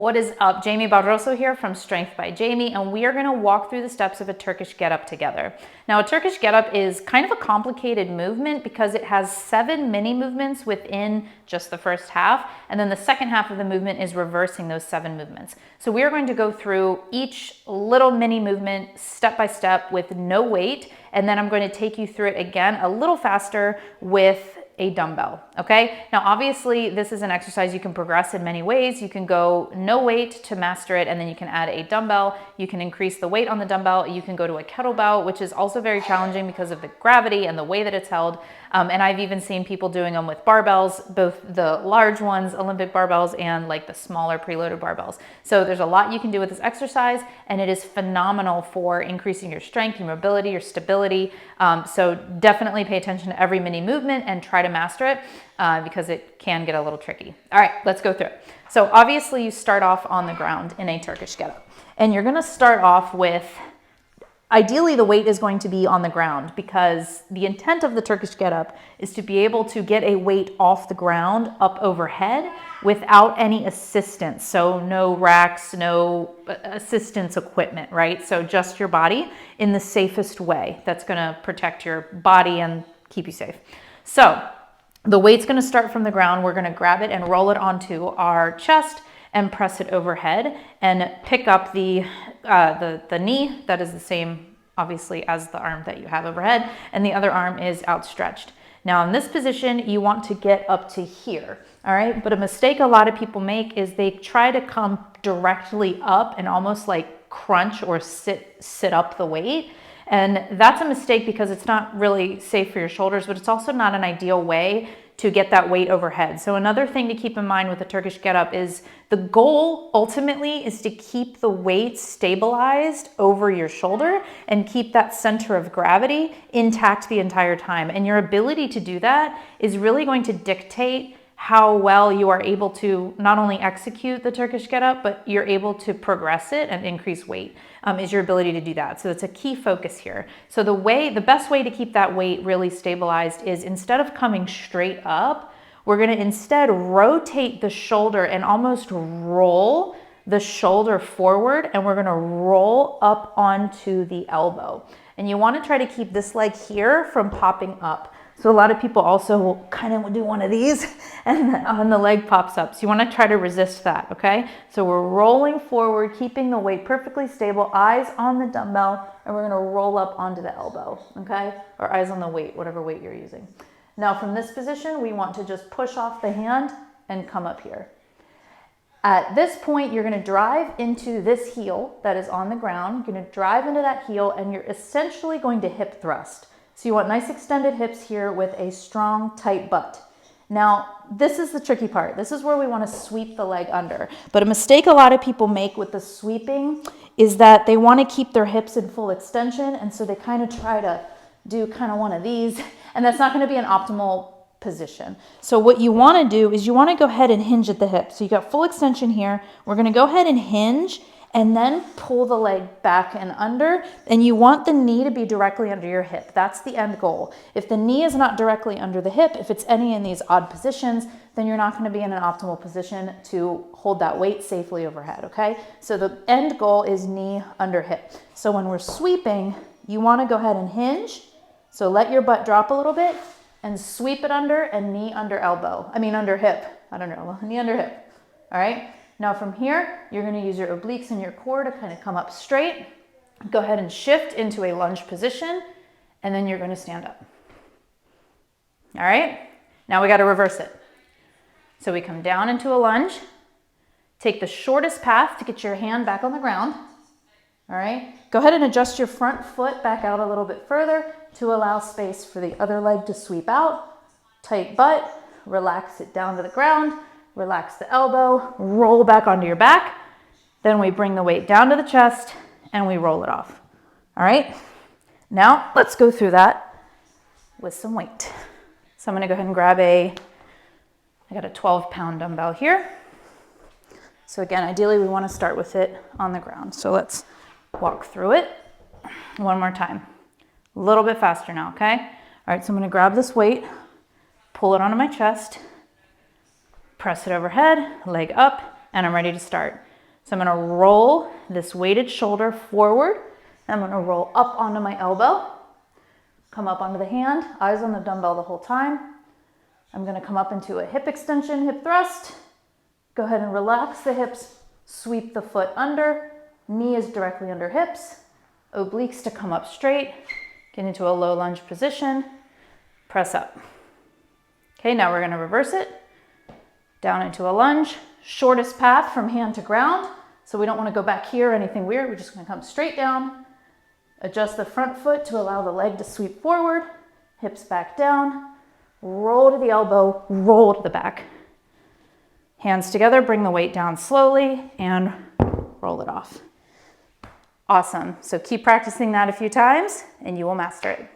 What is up? Jamie Barroso here from Strength by Jamie, and we are going to walk through the steps of a Turkish get-up together. Now, a Turkish get-up is kind of a complicated movement because it has 7 mini movements within just the first half, and then the second half of the movement is reversing those 7 movements. So we are going to go through each little mini movement step by step with no weight, and then I'm going to take you through it again a little faster with a dumbbell, okay? Now, obviously, this is an exercise you can progress in many ways. You can go no weight to master it, and then you can add a dumbbell. You can increase the weight on the dumbbell. You can go to a kettlebell, which is also very challenging because of the gravity and the way that it's held. And I've even seen people doing them with barbells, both the large ones, Olympic barbells, and like the smaller preloaded barbells. So there's a lot you can do with this exercise, and it is phenomenal for increasing your strength, your mobility, your stability. So definitely pay attention to every mini movement and try to master it because it can get a little tricky. All right, let's go through it. So obviously you start off on the ground in a Turkish get-up, and you're gonna start off with, ideally the weight is going to be on the ground because the intent of the Turkish get-up is to be able to get a weight off the ground up overhead without any assistance. So no racks, no assistance equipment, right? So just your body in the safest way that's gonna protect your body and keep you safe. So the weight's gonna start from the ground. We're gonna grab it and roll it onto our chest and press it overhead and pick up the knee that is the same, obviously, as the arm that you have overhead, and the other arm is outstretched. Now in this position, you want to get up to here, all right? But a mistake a lot of people make is they try to come directly up and almost like crunch or sit up the weight. And that's a mistake because it's not really safe for your shoulders, but it's also not an ideal way to get that weight overhead. So another thing to keep in mind with the Turkish get-up is the goal ultimately is to keep the weight stabilized over your shoulder and keep that center of gravity intact the entire time. And your ability to do that is really going to dictate how well you are able to not only execute the Turkish get-up, but you're able to progress it and increase weight, is your ability to do that. So it's a key focus here. So the best way to keep that weight really stabilized is instead of coming straight up, we're gonna instead rotate the shoulder and almost roll the shoulder forward, and we're gonna roll up onto the elbow. And you wanna try to keep this leg here from popping up. So a lot of people also will kind of do one of these and the leg pops up. So you want to try to resist that, okay? So we're rolling forward, keeping the weight perfectly stable, eyes on the dumbbell, and we're going to roll up onto the elbow, okay? Or eyes on the weight, whatever weight you're using. Now from this position, we want to just push off the hand and come up here. At this point, you're going to drive into this heel that is on the ground. You're going to drive into that heel, and you're essentially going to hip thrust. So you want nice extended hips here with a strong, tight butt. Now, this is the tricky part. This is where we want to sweep the leg under. But a mistake a lot of people make with the sweeping is that they want to keep their hips in full extension, and so they kind of try to do kind of one of these, and that's not going to be an optimal position. So what you want to do is you want to go ahead and hinge at the hip. So you got full extension here. We're going to go ahead and hinge and then pull the leg back and under, and you want the knee to be directly under your hip. That's the end goal. If the knee is not directly under the hip, if it's any in these odd positions, then you're not going to be in an optimal position to hold that weight safely overhead, okay? So the end goal is knee under hip. So when we're sweeping, you want to go ahead and hinge. So let your butt drop a little bit and sweep it under, and knee under under hip. Knee under hip, all right? Now from here, you're gonna use your obliques and your core to kind of come up straight. Go ahead and shift into a lunge position, and then you're gonna stand up. All right, now we gotta reverse it. So we come down into a lunge, take the shortest path to get your hand back on the ground. All right, go ahead and adjust your front foot back out a little bit further to allow space for the other leg to sweep out. Tight butt, relax it down to the ground. Relax the elbow, roll back onto your back. Then we bring the weight down to the chest and we roll it off. All right, now let's go through that with some weight. So I'm gonna go ahead and grab I got a 12-pound dumbbell here. So again, ideally we wanna start with it on the ground. So let's walk through it one more time. A little bit faster now, okay? All right, so I'm gonna grab this weight, pull it onto my chest, press it overhead, leg up, and I'm ready to start. So I'm gonna roll this weighted shoulder forward. I'm gonna roll up onto my elbow, come up onto the hand, eyes on the dumbbell the whole time. I'm gonna come up into a hip extension, hip thrust. Go ahead and relax the hips, sweep the foot under, knee is directly under hips, obliques to come up straight, get into a low lunge position, press up. Okay, now we're gonna reverse it, down into a lunge, shortest path from hand to ground. So we don't wanna go back here or anything weird, we're just gonna come straight down, adjust the front foot to allow the leg to sweep forward, hips back down, roll to the elbow, roll to the back. Hands together, bring the weight down slowly and roll it off. Awesome. So keep practicing that a few times and you will master it.